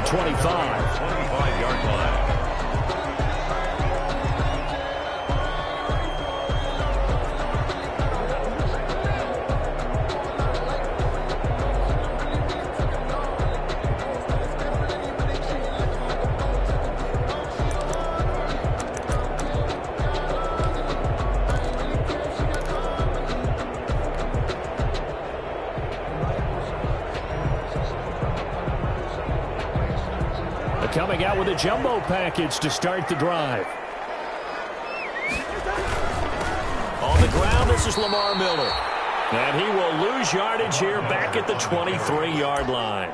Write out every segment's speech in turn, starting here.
25. 25-yard line. Coming out with a jumbo package to start the drive. On the ground, this is Lamar Miller. And he will lose yardage here back at the 23-yard line.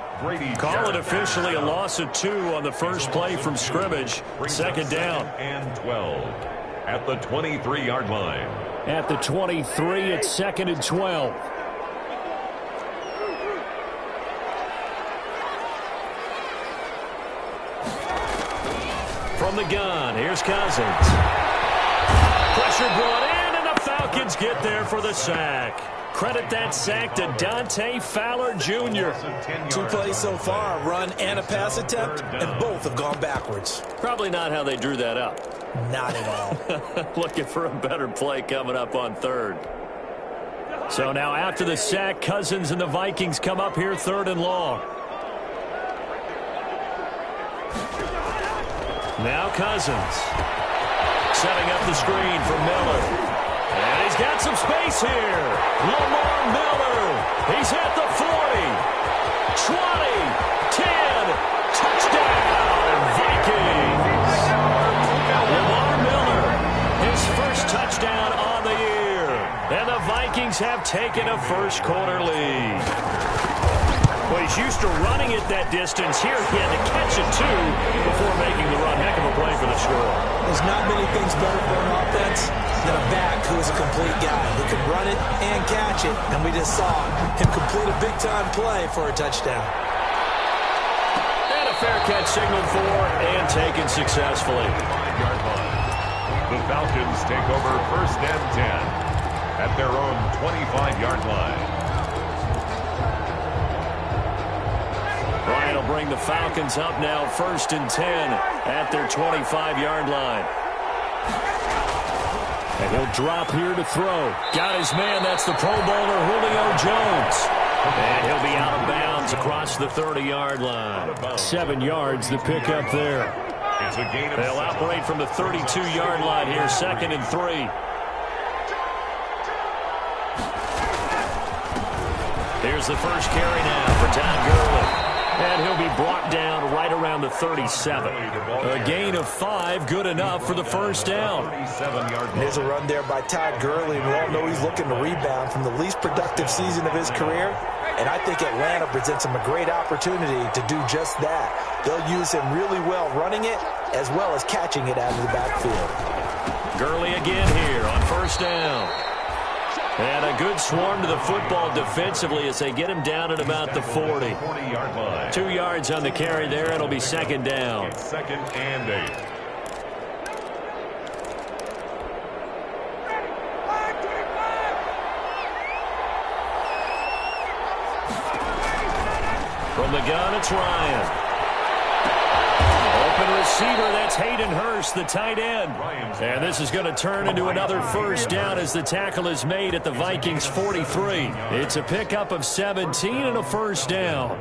Call it officially a loss of 2 on the first play from scrimmage. Second down. And 12 at the 23-yard line. At the 23, it's second and 12. From the gun, here's Cousins. Pressure brought in, and the Falcons get there for the sack. Credit that sack to Dante Fowler Jr. 2 plays so far, a run and a pass attempt, and both have gone backwards. Probably not how they drew that up. Not at all. Looking for a better play coming up on third. So now after the sack, Cousins and the Vikings come up here third and long. Now Cousins setting up the screen for Miller. And he's got some space here. Lamar Miller. He's at the 40. 20. 10. Touchdown, Vikings. Lamar Miller. His first touchdown on the year. And the Vikings have taken a first quarter lead. Well, he's used to running it that distance. Here he had to catch it, too, before making the run. Heck of a play for the score. There's not many things better for an offense than a back who is a complete guy who can run it and catch it. And we just saw him complete a big-time play for a touchdown. And a fair catch signaled for and taken successfully. 5-yard line. The Falcons take over first and 10 at their own 25-yard line. Ryan will bring the Falcons up now first and 10 at their 25-yard line. And he'll drop here to throw. Got his man. That's the Pro Bowler Julio Jones. And he'll be out of bounds across the 30-yard line. 7 yards the pick up there. It's a gain of They'll operate from the 32-yard line here, second and 3. Here's the first carry now for Todd Gurley. And he'll be brought down right around the 37. A gain of 5, good enough for the first down. There's a run there by Todd Gurley, and we all know he's looking to rebound from the least productive season of his career. And I think Atlanta presents him a great opportunity to do just that. They'll use him really well running it as well as catching it out of the backfield. Gurley again here on first down. And a good swarm to the football defensively as they get him down at about the 40. 40-yard line. 2 yards on the carry there. It'll be second down. It's second and 8. From the gun, it's Ryan. Open receiver, that's Hayden Hurst, the tight end. And this is going to turn into another first down as the tackle is made at the Vikings 43. It's a pickup of 17 and a first down.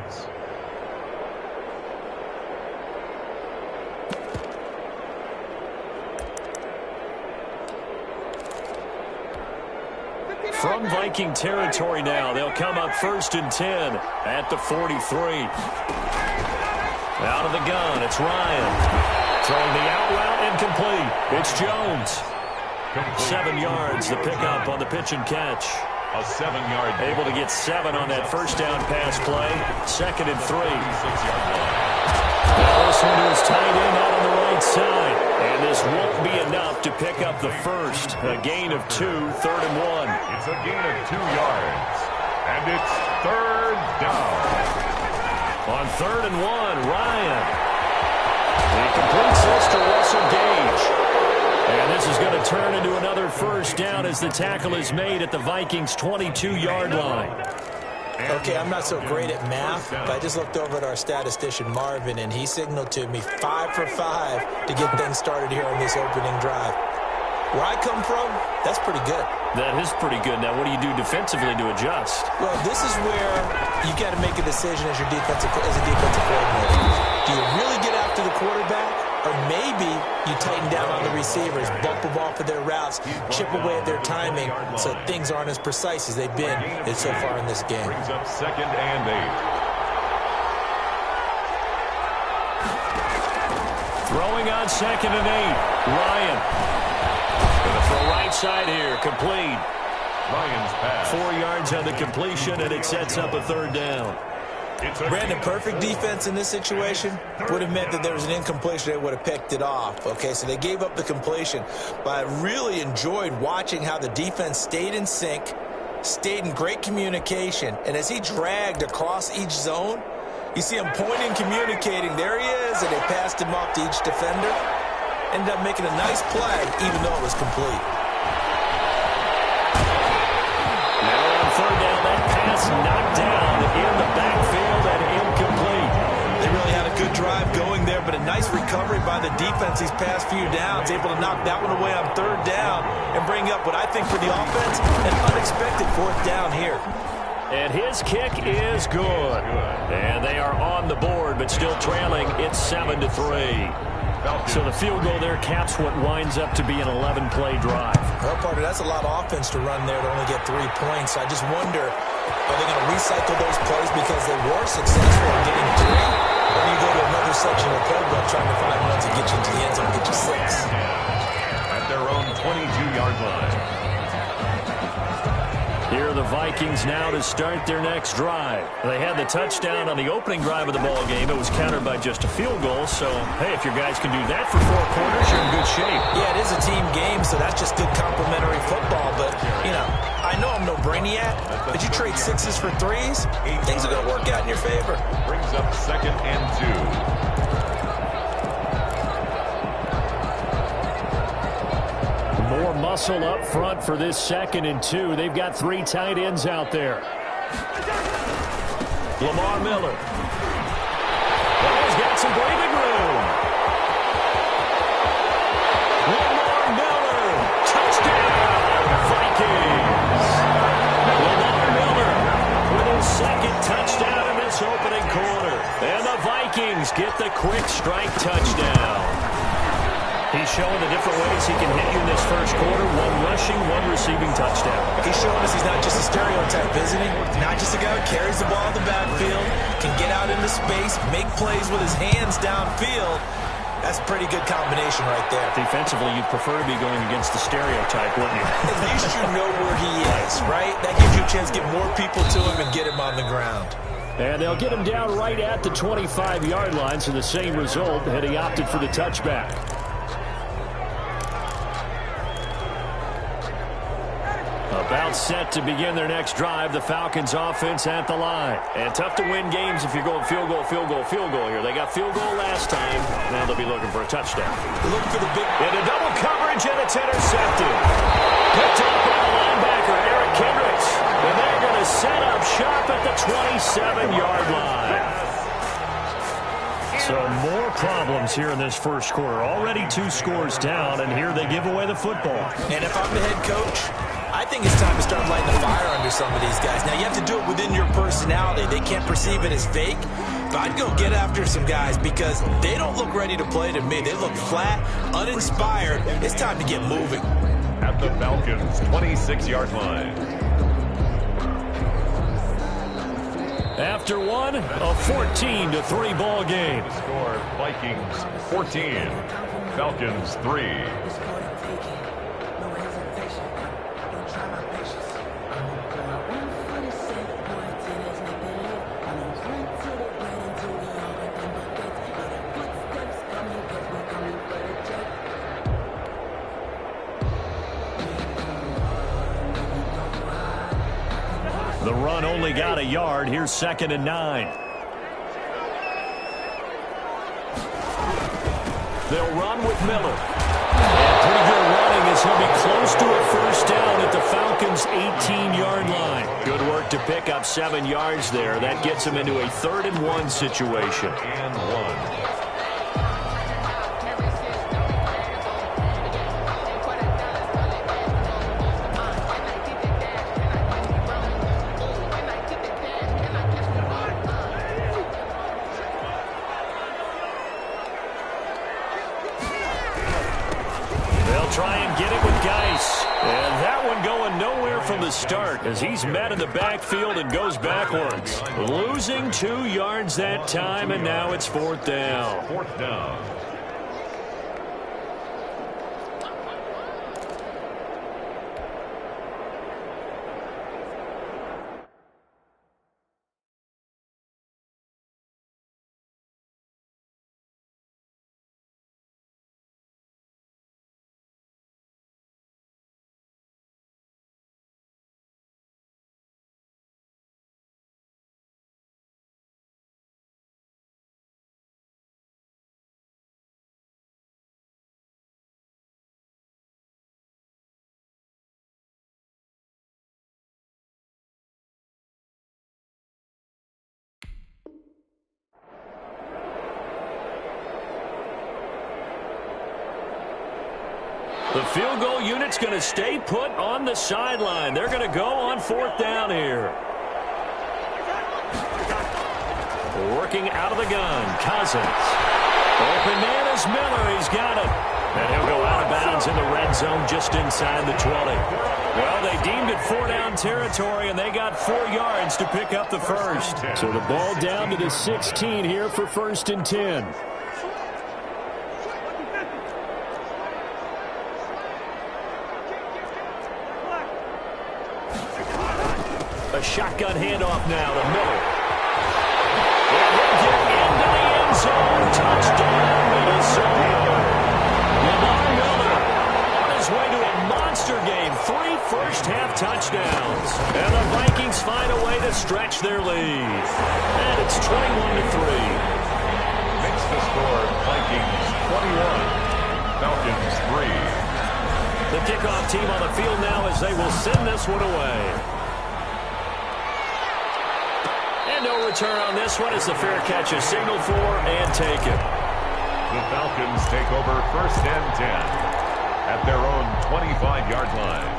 From Viking territory now, they'll come up first and 10 at the 43. Out of the gun, it's Ryan. Throwing the out route incomplete. It's Jones. 7 yards, the pickup on the pitch and catch. A 7-yard. Able to get 7 on that first down pass play. Second and 3. Now this one to his tight end out on the right side. And this won't be enough to pick up the first. A gain of 2, third and 1. It's a gain of 2 yards. And it's third down. On third and 1, Ryan. He completes this to Russell Gage. And this is going to turn into another first down as the tackle is made at the Vikings' 22-yard line. Okay, I'm not so great at math, but I just looked over at our statistician, Marvin, and he signaled to me 5 for 5 to get things started here on this opening drive. Where I come from, that's pretty good. That is pretty good. Now, what do you do defensively to adjust? Well, this is where you got to make a decision as a defensive coordinator. Do you really get after the quarterback, or maybe you tighten down on the receivers, bump them off of their routes, chip away at their timing, so things aren't as precise as they've been so far in this game. Brings up 2nd and 8. Throwing on 2nd and 8. Ryan. Going to throw right side here. Complete. Ryan's pass. 4 yards on the completion, and it sets up a 3rd down. Brandon, perfect defense in this situation would have meant that there was an incompletion. They would have picked it off. Okay, so they gave up the completion. But I really enjoyed watching how the defense stayed in sync, stayed in great communication. And as he dragged across each zone, you see him pointing, communicating. There he is, and they passed him off to each defender. Ended up making a nice play, even though it was complete. Now on 3rd down, that pass knocked down in the backfield and incomplete. They really had a good drive going there, but a nice recovery by the defense these past few downs, able to knock that one away on 3rd down and bring up what I think for the offense, an unexpected 4th down here. And his kick is good. And they are on the board, but still trailing. It's 7-3. So the field goal there caps what winds up to be an 11-play drive. Well, partner, that's a lot of offense to run there to only get 3 points. I just wonder, are they going to recycle those plays because they were successful in getting 3? Or do you go to another section of the playbook trying to find ones that get you into the end zone and get you 6? At their own 22-yard line. Here are the Vikings now to start their next drive. They had the touchdown on the opening drive of the ball game. It was countered by just a field goal. So, hey, if your guys can do that for 4 quarters, you're in good shape. Yeah, it is a team game, so that's just good complementary football. But, you know, I know I'm no brainiac, but you trade 6s for 3s, things are going to work out in your favor. Brings up 2nd and 2. More muscle up front for this 2nd and 2. They've got 3 tight ends out there. Lamar Miller. Well, he's got some breathing room. Lamar Miller. Touchdown, Vikings. Lamar Miller with his 2nd touchdown in this opening quarter. And the Vikings get the quick strike touchdown. He's showing the different ways he can hit you in this first quarter. 1 rushing, 1 receiving touchdown. He's showing us he's not just a stereotype, isn't he? Not just a guy who carries the ball in the backfield, can get out into space, make plays with his hands downfield. That's a pretty good combination right there. Defensively, you'd prefer to be going against the stereotype, wouldn't you? At least you know where he is, right? That gives you a chance to get more people to him and get him on the ground. And they'll get him down right at the 25-yard line, so the same result, and he opted for the touchback. About set to begin their next drive. The Falcons offense at the line. And tough to win games if you're going field goal, field goal, field goal here. They got field goal last time. Now they'll be looking for a touchdown. Looking for the big... Into double coverage, and it's intercepted. Picked up by the linebacker, Eric Kendricks. And they're going to set up shop at the 27-yard line. So more problems here in this first quarter. Already 2 scores down, and here they give away the football. And if I'm the head coach, I think it's time to start lighting the fire under some of these guys. Now, you have to do it within your personality. They can't perceive it as fake. But I'd go get after some guys because they don't look ready to play to me. They look flat, uninspired. It's time to get moving. At the Falcons' 26-yard line. After one, a 14-3 ball game. The score, Vikings 14, Falcons 3. The run only got a yard. Here's 2nd and 9. They'll run with Miller. And pretty good run running as he'll be close to a first down at the Falcons' 18-yard line. Good work to pick up 7 yards there. That gets him into a 3rd-and-1 situation. And 1. Try and get it with Geis. And that one going nowhere from the start as he's met in the backfield and goes backwards. Losing 2 yards that time, and now it's 4th down. 4th down. The field goal unit's going to stay put on the sideline. They're going to go on 4th down here. Working out of the gun, Cousins. Open man is Miller. He's got it. And he'll go out of bounds in the red zone just inside the 20. Well, they deemed it 4-down territory, and they got 4 yards to pick up the first. So the ball down to the 16 here for 1st and 10. A shotgun handoff now to Miller. And he'll get into the end zone. Touchdown, Minnesota. Lamar Miller on his way to a monster game. 3 first-half touchdowns. And the Vikings find a way to stretch their lead. And it's 21-3. Makes the score Vikings 21, Falcons 3. The kickoff team on the field now as they will send this one away. No return on this one as the fair catch is signaled for and taken. The Falcons take over 1st and 10 at their own 25-yard line.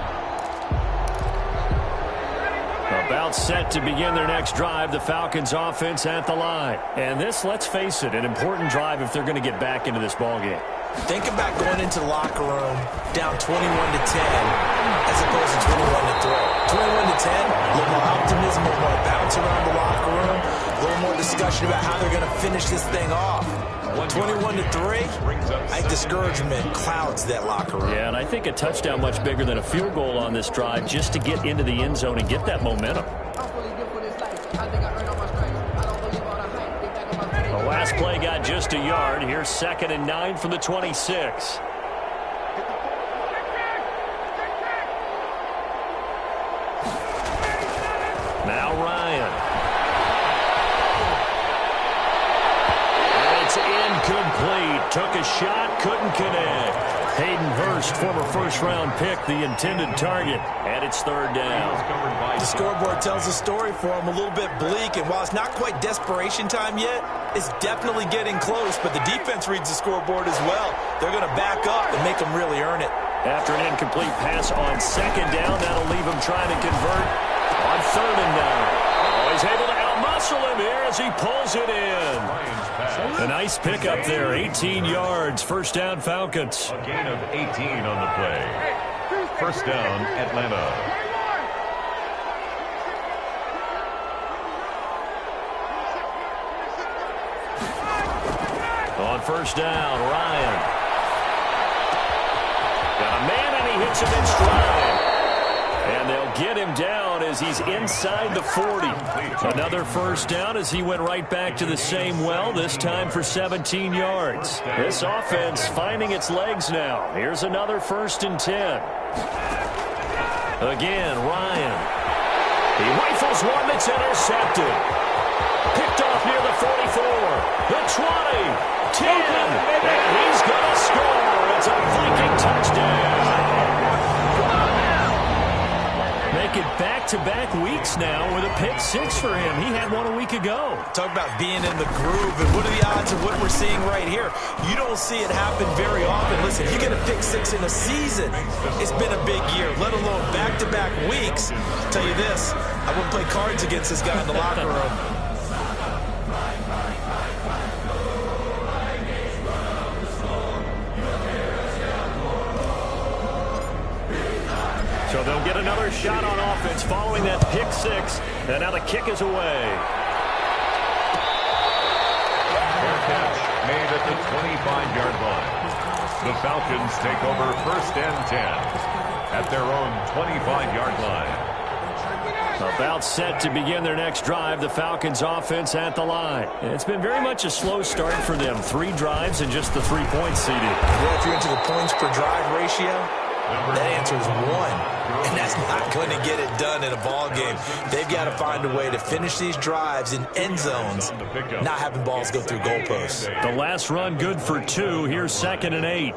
About set to begin their next drive, the Falcons offense at the line. And this, let's face it, an important drive if they're going to get back into this ballgame. Think about going into the locker room down 21-10 as opposed to 21-3. 21-10, a little more optimism, a little more bounce around the locker room, a little more discussion about how they're going to finish this thing off. 21-3, I think discouragement clouds that locker room. Yeah, and I think a touchdown much bigger than a field goal on this drive just to get into the end zone and get that momentum. The last play got just a yard. Here's 2nd and 9 from the 26. Now Ryan. And it's incomplete. Took a shot, couldn't connect. Hayden Hurst, former first-round pick, the intended target. And it's 3rd down. The scoreboard tells a story for him, a little bit bleak. And while it's not quite desperation time yet, it's definitely getting close. But the defense reads the scoreboard as well. They're going to back up and make them really earn it. After an incomplete pass on 2nd down, that'll leave him trying to convert on 3rd and 9. Oh, he's able to outmuscle him here as he pulls it in. A nice pickup there, 18 yards, 1st down Falcons. A gain of 18 on the play. 1st down, Atlanta. On 1st down, Ryan. Got a man and he hits him in stride. And they'll get him down as he's inside the 40. Another 1st down as he went right back to the same well, this time for 17 yards. This offense finding its legs now. Here's another 1st and 10. Again, Ryan. He rifles one that's intercepted. Picked off near the 44, the 20, 10, and he's going to score. It's a Viking touchdown. back-to-back weeks now with a pick six for him. He had one a week ago. Talk about being in the groove, and what are the odds of what we're seeing right here? You don't see it happen very often. Listen, you get a pick six in a season, it's been a big year, let alone back-to-back weeks. I'll tell you this, I wouldn't play cards against this guy in the locker room. So they'll get another shot on offense following that pick six. And now the kick is away. Fair catch made at the 25-yard line. The Falcons take over 1st and 10 at their own 25-yard line. About set to begin their next drive. The Falcons offense at the line. It's been very much a slow start for them. 3 drives and just the 3 points seeded. Well, if you're into the points per drive ratio, that answer is 1. And that's not going to get it done in a ball game. They've got to find a way to finish these drives in end zones, not having balls go through goalposts. The last run good for 2. Here's 2nd and 8.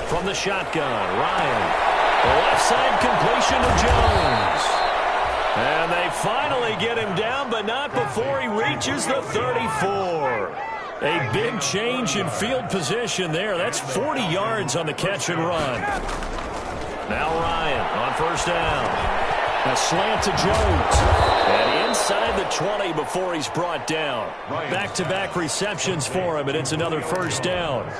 From the shotgun, Ryan. Left side completion to Jones. And they finally get him down, but not before he reaches the 34. A big change in field position there. That's 40 yards on the catch and run. Now Ryan on 1st down. A slant to Jones. And inside the 20 before he's brought down. Back-to-back receptions for him, and it's another 1st down.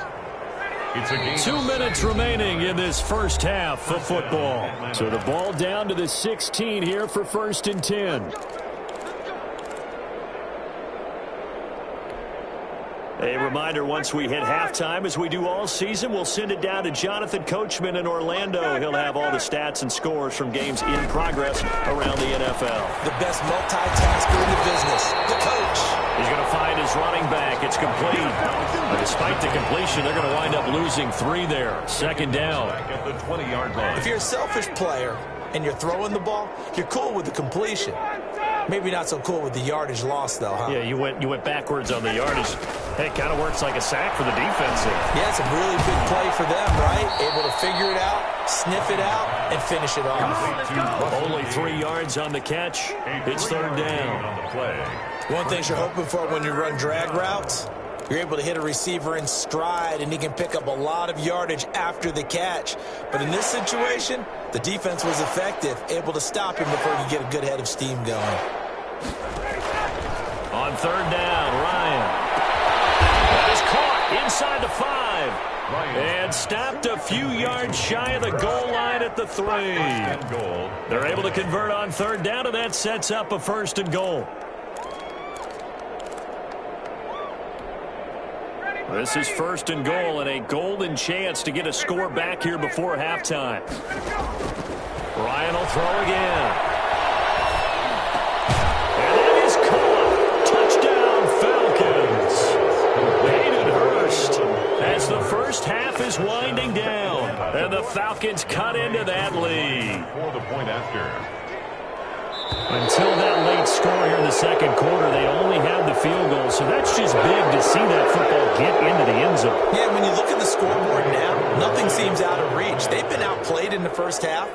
2 minutes remaining in this first half of football. So the ball down to the 16 here for 1st and 10. A reminder, once we hit halftime, as we do all season, we'll send it down to Jonathan Coachman in Orlando. He'll have all the stats and scores from games in progress around the NFL. The best multitasker in the business, the coach. He's going to find his running back. It's complete. But despite the completion, they're going to wind up losing 3 there. 2nd down. At the 20-yard line. If you're a selfish player and you're throwing the ball, you're cool with the completion. Maybe not so cool with the yardage loss, though, huh? Yeah, you went backwards on the yardage. Hey, it kind of works like a sack for the defense there. Yeah, it's a really big play for them, right? Able to figure it out, sniff it out, and finish it off. Only 3 yards on the catch. It's 3rd down. On the play. One thing you're hoping for when you run drag routes, you're able to hit a receiver in stride, and he can pick up a lot of yardage after the catch. But in this situation, the defense was effective, able to stop him before he could get a good head of steam going. On 3rd down, Ryan. That is caught inside the 5. And stopped a few yards shy of the goal line at the 3. They're able to convert on 3rd down, and that sets up a 1st and goal. This is 1st and goal, and a golden chance to get a score back here before halftime. Ryan will throw again. And that is caught. Touchdown, Falcons. Hayden Hurst as the first half is winding down. And the Falcons cut into that lead. For the point after. Until that late score here in the 2nd quarter, they only had the field goal. So that's just big to see that football get into the end zone. Yeah, when you look at the scoreboard now, nothing seems out of reach. They've been outplayed in the first half.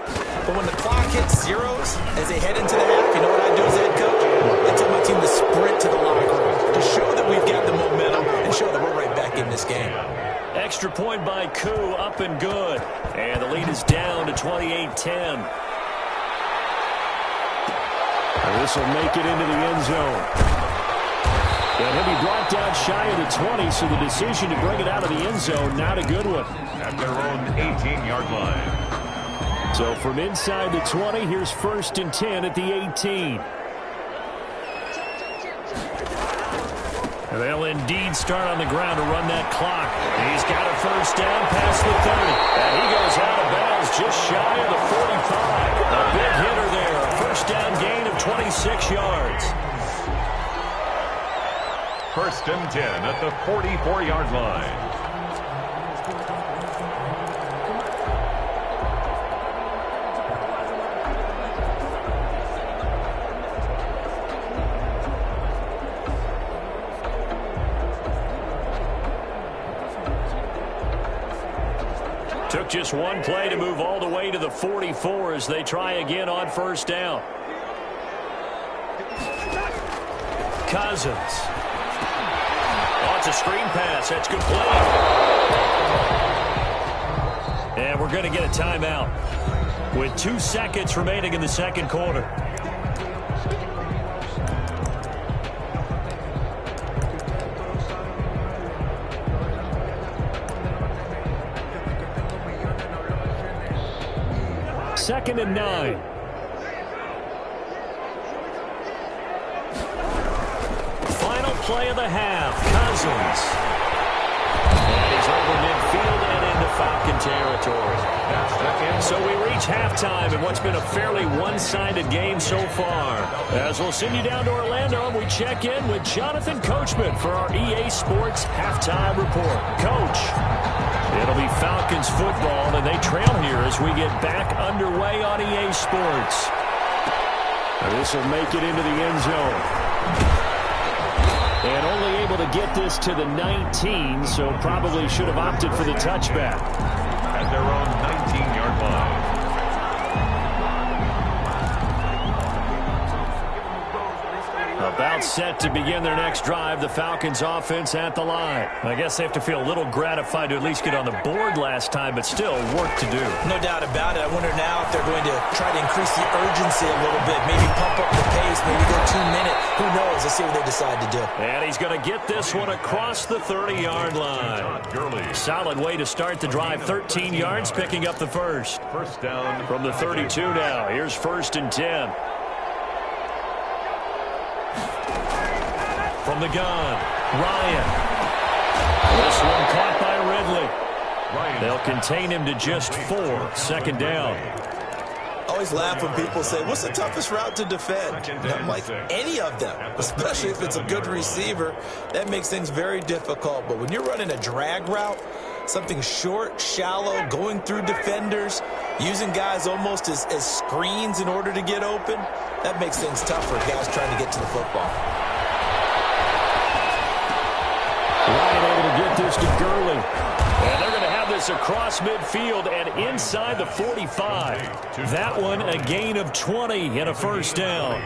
But when the clock hits zeros as they head into the half, you know what I do as head coach? I tell my team to sprint to the locker room to show that we've got the momentum and show that we're right back in this game. Extra point by Koo, up and good. And the lead is down to 28-10. This will make it into the end zone. And he'll be brought down shy of the 20, so the decision to bring it out of the end zone, not a good one. At their own 18-yard line. So from inside the 20, here's 1st and 10 at the 18. And they'll indeed start on the ground to run that clock. He's got a 1st down past the 30. And he goes out of bounds just shy of the 45. A big hitter there. A 1st down gain of 26 yards. 1st and 10 at the 44-yard line. just one play to move all the way to the 44 as they try again on first down. Cousins. Oh, it's a screen pass. That's complete. And we're going to get a timeout with 2 seconds remaining in the second quarter. Second and 9. Final play of the half. Cousins. And he's over midfield and into Falcon territory. So we reach halftime in what's been a fairly one-sided game so far. As we'll send you down to Orlando, and we check in with Jonathan Coachman for our EA Sports Halftime Report. Coach, it'll be Falcons football, and they trail here as we get back underway on EA Sports. This will make it into the end zone. And only able to get this to the 19, so probably should have opted for the touchback. At their own 19-yard line. About set to begin their next drive, the Falcons offense at the line. I guess they have to feel a little gratified to at least get on the board last time, but still work to do. No doubt about it. I wonder now if they're going to try to increase the urgency a little bit, maybe pump up the pace, maybe go 2-minute. Who knows? Let's see what they decide to do. And he's going to get this one across the 30-yard line. Solid way to start the drive. 13 yards, picking up the first. First down from the 32 now. Here's 1st and 10. From the gun, Ryan. This one caught by Ridley. They'll contain him to just 4. 2nd down. I always laugh when people say, what's the toughest route to defend? I'm like, any of them, especially if it's a good receiver. That makes things very difficult. But when you're running a drag route, something short, shallow, going through defenders, using guys almost as screens in order to get open, that makes things tougher, guys trying to get to the football. Ryan able to get this to Gurley. And they're going to have this across midfield and inside the 45. That one a gain of 20 and a first down.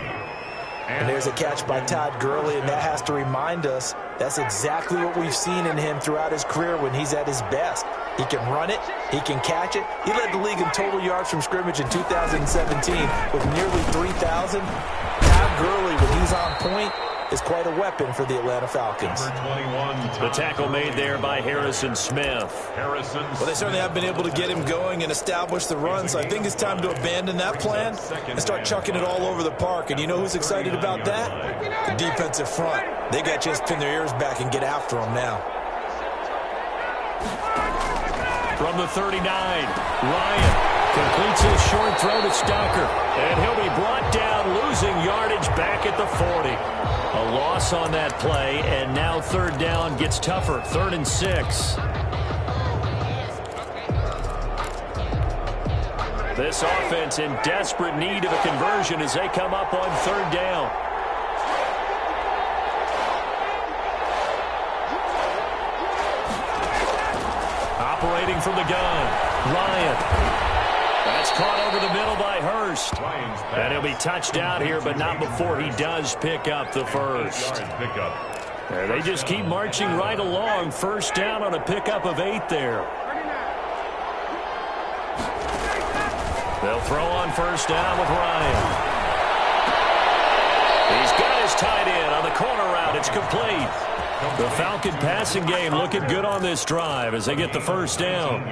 And there's a catch by Todd Gurley, and that has to remind us that's exactly what we've seen in him throughout his career when he's at his best. He can run it. He can catch it. He led the league in total yards from scrimmage in 2017 with nearly 3,000. Todd Gurley, when he's on point, is quite a weapon for the Atlanta Falcons. The tackle made there by Harrison Smith. Well, they certainly have been able to get him going and establish the run, so I think it's time to abandon that plan and start chucking it all over the park. And you know who's excited about that? The defensive front. They got a chance to pin their ears back and get after him now. From the 39, Ryan completes his short throw to Stocker. And he'll be brought down, losing yardage back at the 40. A loss on that play, and now 3rd down gets tougher. 3rd and 6. This offense in desperate need of a conversion as they come up on 3rd down. Operating from the gun, Ryan. That's caught over the middle by Hurst. And he'll be touched out here, but not before he does pick up the first. And they just keep marching right along. 1st down on a pickup of 8 there. They'll throw on 1st down with Ryan. He's got his tight end on the corner route. It's complete. The Falcon passing game looking good on this drive as they get the 1st down.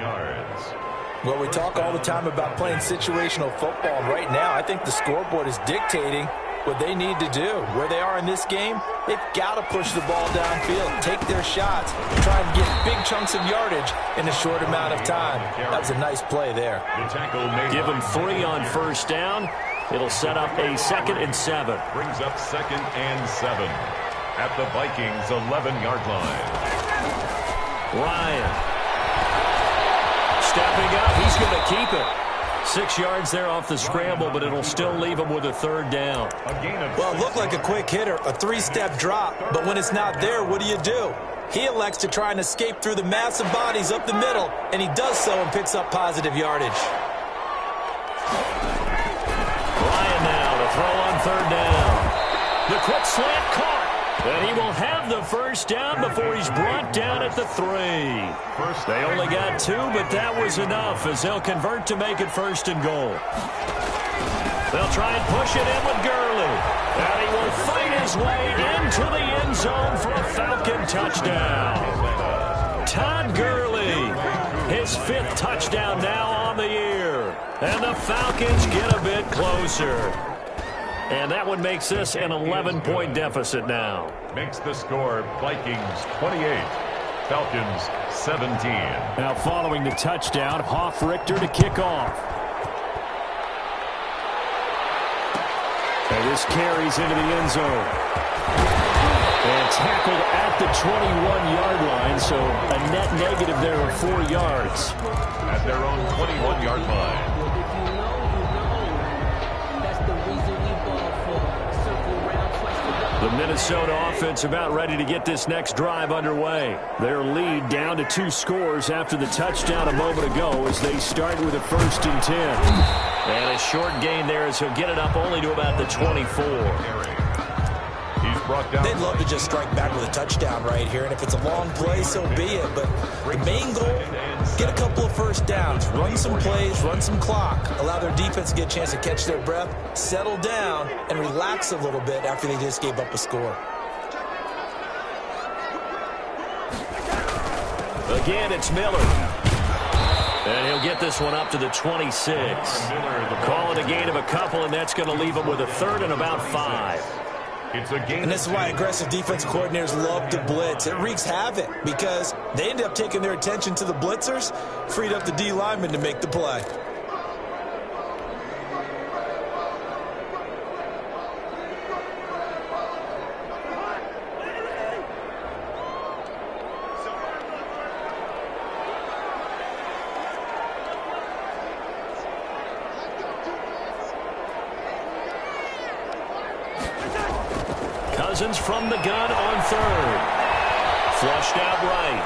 Well, we talk all the time about playing situational football, and right now I think the scoreboard is dictating what they need to do. Where they are in this game, they've got to push the ball downfield, take their shots, try and get big chunks of yardage in a short amount of time. That was a nice play there. Give them 3 on 1st down. It'll set up a 2nd and 7. Brings up 2nd and 7 at the Vikings' 11-yard line. Ryan. Stepping up, he's going to keep it. 6 yards there off the scramble, but it'll still leave him with a 3rd down. Well, it looked like a quick hitter, a 3-step drop, but when it's not there, what do? He elects to try and escape through the massive bodies up the middle, and he does so and picks up positive yardage. Ryan now to throw on third down. The quick slant caught. And he will have the first down before he's brought down at the 3. They only got 2, but that was enough as they'll convert to make it first and goal. They'll try and push it in with Gurley. And he will fight his way into the end zone for a Falcon touchdown. Todd Gurley, his 5th touchdown now on the year. And the Falcons get a bit closer. And that one makes this an 11-point deficit now. Makes the score Vikings 28, Falcons 17. Now following the touchdown, Hoff-Richter to kick off. And this carries into the end zone. And tackled at the 21-yard line, so a net negative there of 4 yards. At their own 21-yard line. The Minnesota offense about ready to get this next drive underway. Their lead down to 2 scores after the touchdown a moment ago as they start with a 1st and 10. And a short gain there as he'll get it up only to about the 24. He's brought down. They'd love to just strike back with a touchdown right here, and if it's a long play, so be it. But the main goal, get a couple of first downs, run some plays, run some clock, allow their defense to get a chance to catch their breath, settle down, and relax a little bit after they just gave up a score. Again, it's Miller. And he'll get this one up to the 26. Call it a gain of a couple, and that's going to leave him with a 3rd and about 5. And this is why aggressive defensive coordinators love to blitz. It wreaks havoc because they end up taking their attention to the blitzers, freed up the D lineman to make the play. Cousins from the gun on 3rd. Flushed out right.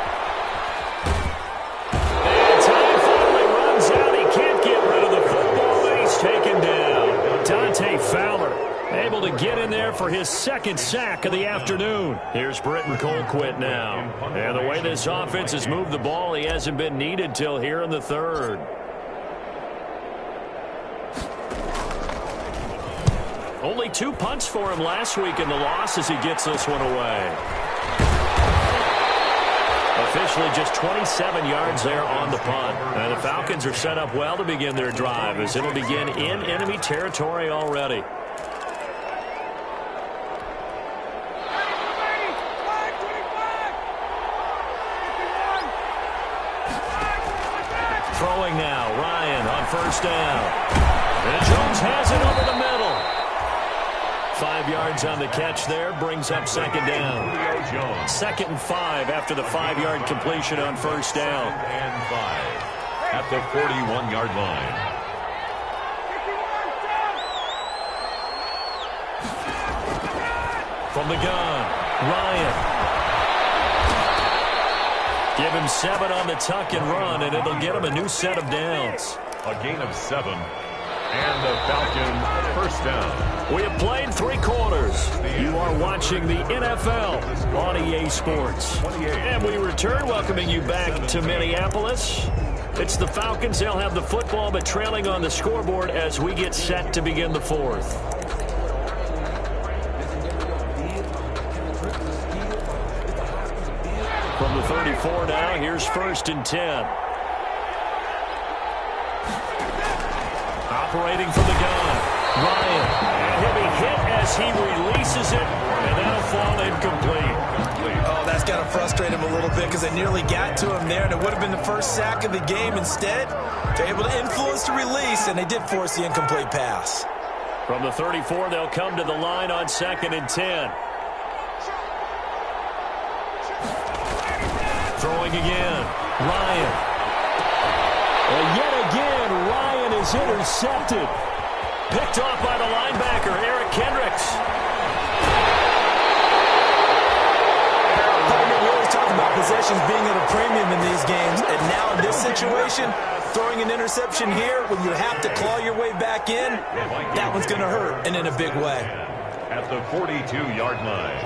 And time finally runs out. He can't get rid of the football, and he's taken down. Dante Fowler able to get in there for his 2nd sack of the afternoon. Here's Britton Colquitt now. And the way this offense has moved the ball, he hasn't been needed till here in the 3rd. Only 2 punts for him last week in the loss as he gets this one away. Officially just 27 yards there on the punt. And the Falcons are set up well to begin their drive as it'll begin in enemy territory already. Throwing now, Ryan on 1st down. And Jones has it over the middle. 5 yards on the catch there, brings up 2nd down. 2nd and 5 after the 5-yard completion on 1st down. And 5 at the 41-yard line. From the gun, Ryan. Give him 7 on the tuck and run, and it'll get him a new set of downs. A gain of 7. And the Falcon 1st down. We have played 3 quarters. You are watching the NFL on EA Sports. And we return welcoming you back to Minneapolis. It's the Falcons. They'll have the football, but trailing on the scoreboard as we get set to begin the 4th. From the 34 now, here's 1st and 10. Operating from the gun, Ryan. And he'll be hit as he releases it, and that'll fall incomplete. Oh, that's got to frustrate him a little bit because they nearly got to him there, and it would have been the first sack of the game. Instead, they're able to influence the release, and they did force the incomplete pass. From the 34, they'll come to the line on 2nd and 10. Throwing again, Ryan. And yet again, Ryan is intercepted. Picked off by the linebacker, Eric Kendricks. We always talk possessions being at a premium in these games, and now in this situation, throwing an interception here when you have to claw your way back in, that one's going to hurt, and in a big way. At the 42-yard line.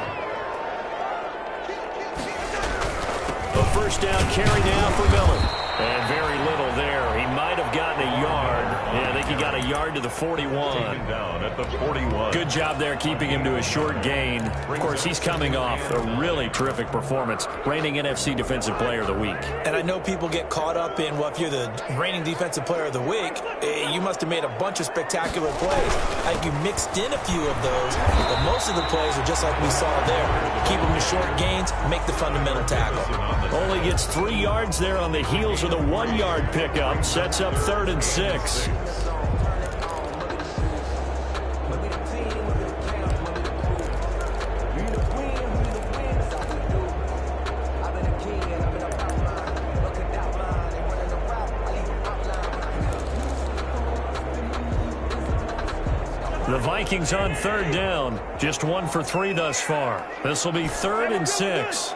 A first down carry now for Miller. And very little there. He might have gotten a yard. Yeah, I think he got a yard to the 41. Taken down at the 41. Good job there keeping him to a short gain. Of course, he's coming off a really terrific performance. Reigning NFC Defensive Player of the Week. And I know people get caught up in, well, if you're the reigning Defensive Player of the Week, you must have made a bunch of spectacular plays. I think you mixed in a few of those, but most of the plays are just like we saw there. Keep them to short gains, make the fundamental tackle. Only gets 3 yards there on the heels of the 1-yard pickup. Sets up 3rd and 6. The Vikings on 3rd down. Just 1 for 3 thus far. This will be 3rd and 6.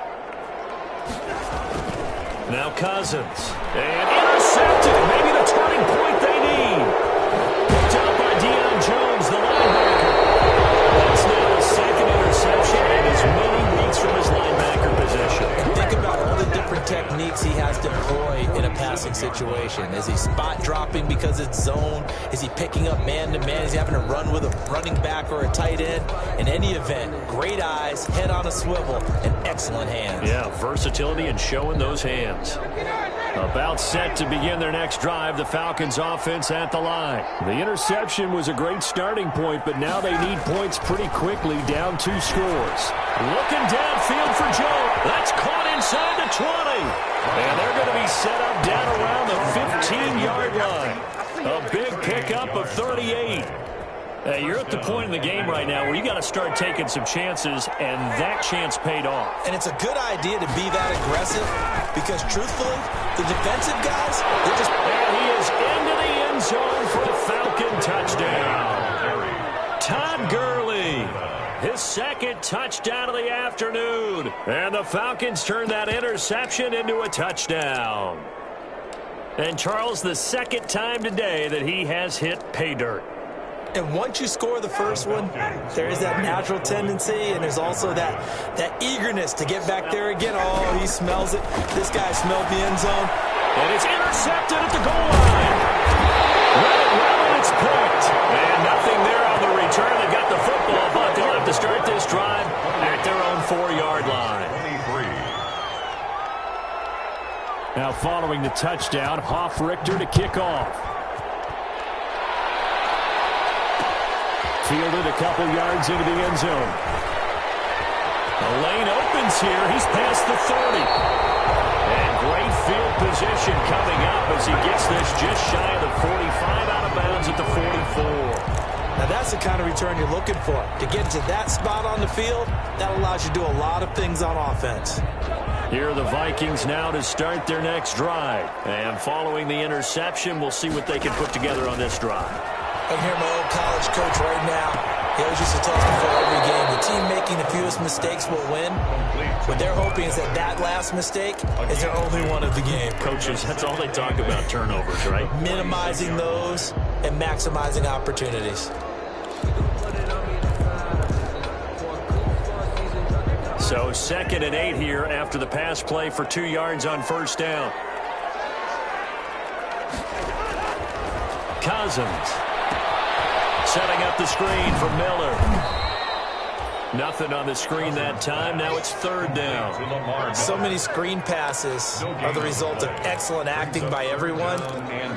Now Cousins. And intercepted. Maybe the turning point they need. Picked up by Deion Jones, the linebacker. That's now his 2nd interception in as many weeks from his linebacker position. Think about all the different techniques he has to employ in a passing situation. Is he spot dropping because it's zone? Is he picking up man-to-man? Is he having to run with a running back or a tight end? In any event, great eyes, head on a swivel, and excellent hands. Yeah, versatility and showing those hands. About set to begin their next drive, the Falcons offense at the line. The interception was a great starting point, but now they need points pretty quickly, down 2 scores. Looking downfield for Joe. That's caught inside the 20. And they're going to be set up down around the 15-yard line. A big pickup of 38. You're at the point in the game right now where you got to start taking some chances, and that chance paid off. And it's a good idea to be that aggressive because, truthfully, the defensive guys, they're just... And he is into the end zone for a Falcon touchdown. Todd Gurley, his 2nd touchdown of the afternoon. And the Falcons turn that interception into a touchdown. And Charles, the 2nd time today that he has hit pay dirt. And once you score the first one, there is that natural tendency, and there's also that eagerness to get back there again. Oh, he smells it. This guy smelled the end zone. And it's intercepted at the goal line. Well, it's picked. And nothing there on the return. They got the football, but they'll have to start this drive at their own 4-yard line. 23. Now following the touchdown, Hoff-Richter to kick off. Fielded a couple yards into the end zone. The lane opens here. He's past the 30. And great field position coming up as he gets this just shy of the 45, out of bounds at the 44. Now that's the kind of return you're looking for. To get to that spot on the field, that allows you to do a lot of things on offense. Here are the Vikings now to start their next drive. And following the interception, we'll see what they can put together on this drive. I hear my old college coach right now. He always used to tell us before every game, the team making the fewest mistakes will win. What they're hoping is that that last mistake is their only one of the game. Coaches, that's all they talk about, turnovers, right? Minimizing those and maximizing opportunities. So 2nd and 8 here after the pass play for 2 yards on first down. Cousins. Setting up the screen for Miller. Nothing on the screen that time. Now it's 3rd down. So many screen passes are the result of excellent acting by everyone.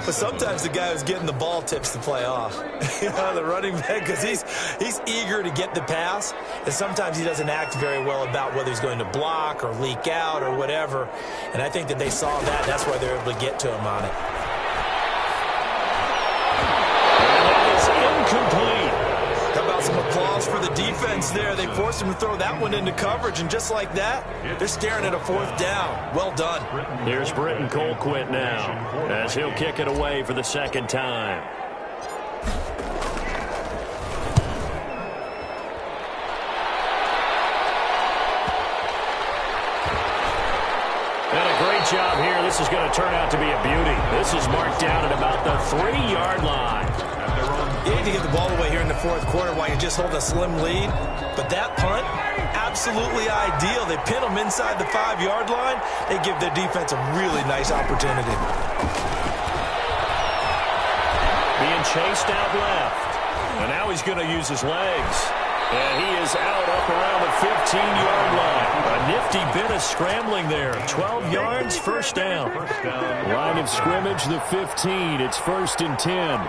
But sometimes the guy who's getting the ball tips the play off. The running back, because he's eager to get the pass. And sometimes he doesn't act very well about whether he's going to block or leak out or whatever. And I think that they saw that. That's why they're able to get to him on it. Complete. How about some applause for the defense there? They forced him to throw that one into coverage, and just like that, they're staring at a 4th down. Well done. Here's Britton Colquitt now as he'll kick it away for the 2nd time. this is going to turn out to be a beauty. This is marked down at about the 3-yard line. You need to get the ball away here in the fourth quarter while you just hold a slim lead. But that punt, absolutely ideal. They pin them inside the 5-yard line. They give their defense a really nice opportunity. Being chased out left. And now he's going to use his legs. And he is out up around the 15-yard line. A nifty bit of scrambling there. 12 yards, first down. Line of scrimmage, the 15. It's 1st and 10.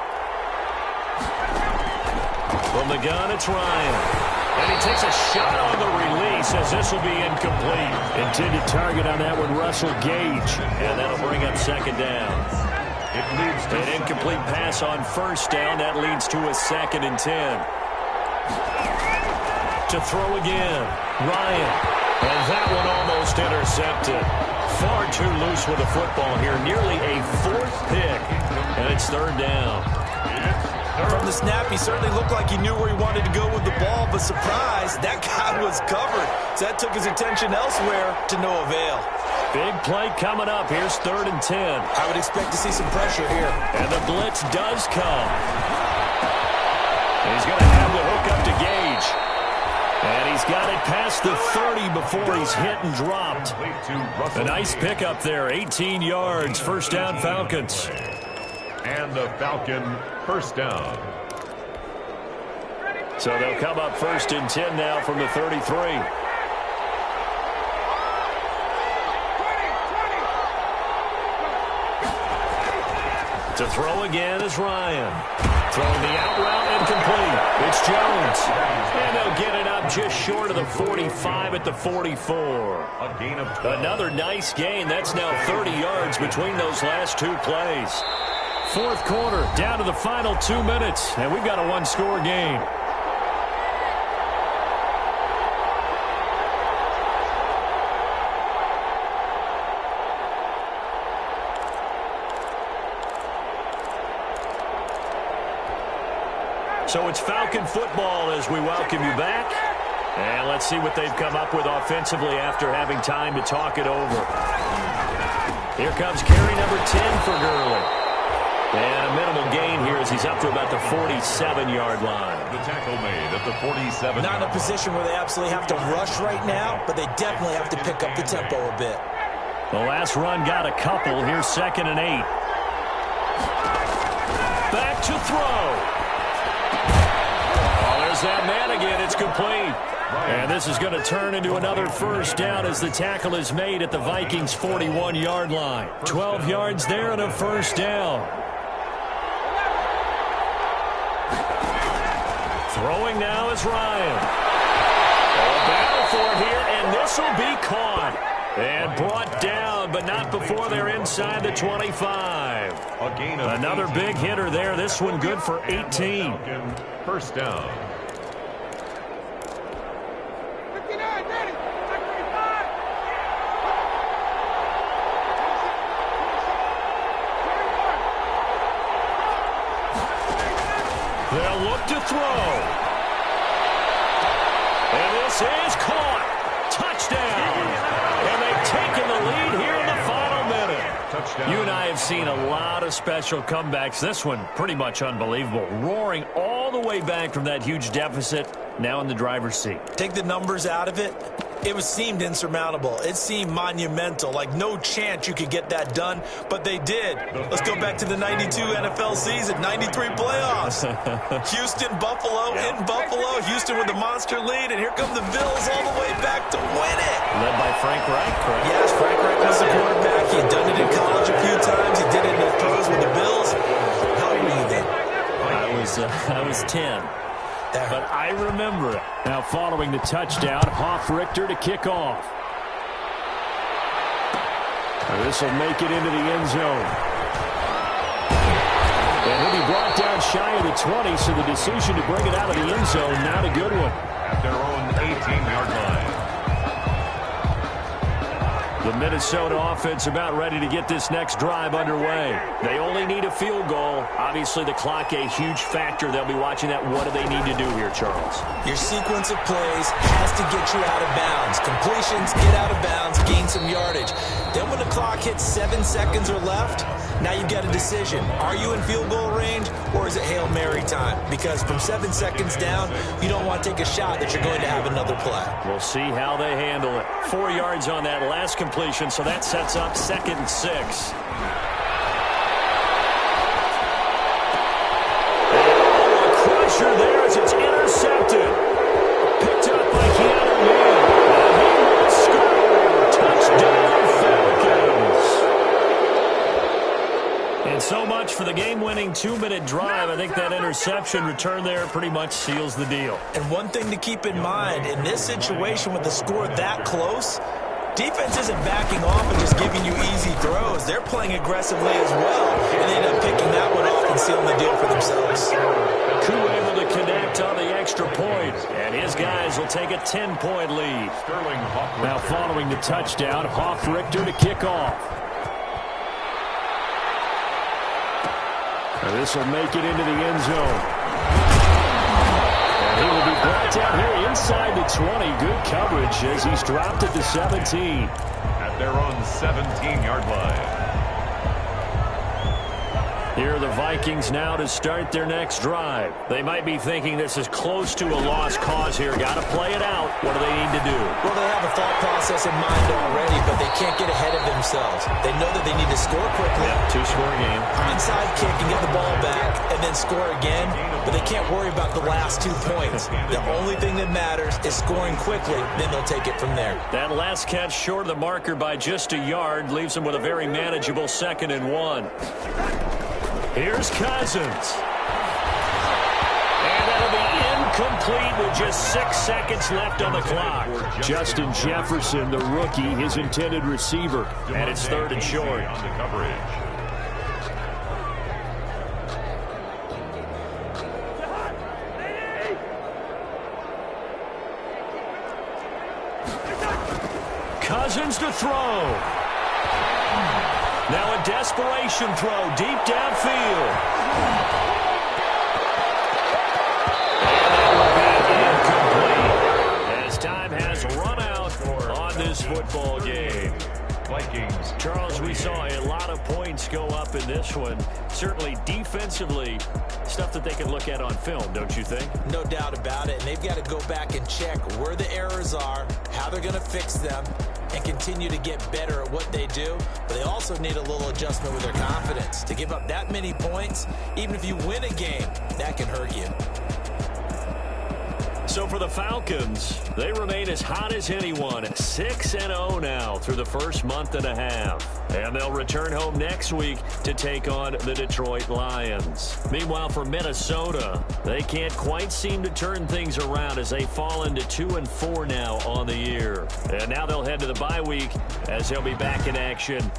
From the gun, it's Ryan. And he takes a shot on the release as this will be incomplete. Intended target on that one, Russell Gage. And that'll bring up 2nd down. It leads to an incomplete pass on 1st down. That leads to a 2nd and 10. To throw again, Ryan. And that one almost intercepted. Far too loose with the football here. Nearly a 4th pick. And it's 3rd down. From the snap, he certainly looked like he knew where he wanted to go with the ball, but surprise, that guy was covered. So that took his attention elsewhere to no avail. Big play coming up. Here's 3rd and 10. I would expect to see some pressure here. And the blitz does come. And he's going to have the hook up to Gage. And he's got it past the 30 before he's hit and dropped. A nice pickup there. 18 yards. 1st down, Falcons. And the Falcon 1st down. So they'll come up 1st and 10 now from the 33. To throw again is Ryan. Throwing the out route incomplete. It's Jones. And they'll get it up just short of the 45 at the 44. A gain of 12. Another nice gain. That's now 30 yards between those last 2 plays. 4th quarter, down to the final 2 minutes, and we've got a 1-score game. So it's Falcon football as we welcome you back. And let's see what they've come up with offensively after having time to talk it over. Here comes carry number 10 for Gurley. And a minimal gain here as he's up to about the 47-yard line. The tackle made at the 47. Not in a position where they absolutely have to rush right now, but they definitely have to pick up the tempo a bit. The last run got a couple. Here's 2nd and 8. Back to throw. Oh, there's that man again. It's complete. And this is going to turn into another 1st down as the tackle is made at the Vikings' 41-yard line. 12 yards there and a 1st down. Throwing now is Ryan. A battle for it here, and this will be caught. And brought down, but not before they're inside the 25. Another big hitter there. This one good for 18. 1st down. They'll look to throw. And this is caught. Touchdown. And they've taken the lead here in the final minute. Touchdown. You and I have seen a lot of special comebacks. This one pretty much unbelievable. Roaring all the way back from that huge deficit, now in the driver's seat. Take the numbers out of it. It seemed insurmountable. It seemed monumental, like no chance you could get that done, but they did. Let's go back to the 92 NFL season, 93 playoffs. Houston, Buffalo, in Buffalo. Houston with the monster lead, and here come the Bills all the way back to win it. Led by Frank Reich, correct? Yes, Frank Reich was the quarterback. He had done it in college a few times. He did it in the pros with the Bills. How old were you then? I was 10. But I remember it. Now following the touchdown, Hoff-Richter to kick off. This will make it into the end zone. And he'll be brought down shy of the 20, so the decision to bring it out of the end zone, not a good one. At their own 18-yard line. The Minnesota offense about ready to get this next drive underway. They only need a field goal. Obviously, the clock a huge factor. They'll be watching that. What do they need to do here, Charles? Your sequence of plays has to get you out of bounds. Completions, get out of bounds, gain some yardage. Then when the clock hits 7 seconds or left, now you've got a decision. Are you in field goal range, or is it Hail Mary time? Because from 7 seconds down, you don't want to take a shot that you're going to have another play. We'll see how they handle it. 4 yards on that last completion, so that sets up 2nd and 6. And a crusher there as it's intercepted. Picked up by Keanu Neal. And he will score. Touchdown, Falcons. And so much for the game-winning 2-minute drive. I think that interception return there pretty much seals the deal. And one thing to keep in mind, in this situation with the score that close, defense isn't backing off and just giving you easy throws. They're playing aggressively as well, and they end up picking that one off and sealing the deal for themselves. Koo able to connect on the extra point, and his guys will take a 10-point lead. Now following the touchdown, Hoff-Richter to kick off. And this will make it into the end zone. And he will be brought down here inside the 20. Good coverage as he's dropped at the 17. At their own 17-yard line. Here are the Vikings now to start their next drive. They might be thinking this is close to a lost cause here. Got to play it out. What do they need to do? Well, they have a thought process in mind already, but they can't get ahead of themselves. They know that they need to score quickly. Yep, 2-score game. Onside kick and get the ball back and then score again, but they can't worry about the last 2 points. The only thing that matters is scoring quickly, then they'll take it from there. That last catch short of the marker by just a yard leaves them with a very manageable 2nd and 1. Here's Cousins. And that'll be incomplete with just 6 seconds left on the clock. Justin Jefferson, the rookie, his intended receiver. And it's 3rd and short. On the coverage. Cousins to throw. Now a desperation throw deep downfield. And that will be incomplete as time has run out on this football game. Vikings. Charles, we saw a lot of points go up in this one. Certainly defensively, stuff that they can look at on film, don't you think? No doubt about it, and they've got to go back and check where the errors are, how they're going to fix them, and continue to get better at what they do. But they also need a little adjustment with their confidence. To give up that many points, even if you win a game, that can hurt you. So for the Falcons, they remain as hot as anyone at 6-0 now through the first month and a half. And they'll return home next week to take on the Detroit Lions. Meanwhile, for Minnesota, they can't quite seem to turn things around as they fall into 2-4 now on the year. And now they'll head to the bye week as they'll be back in action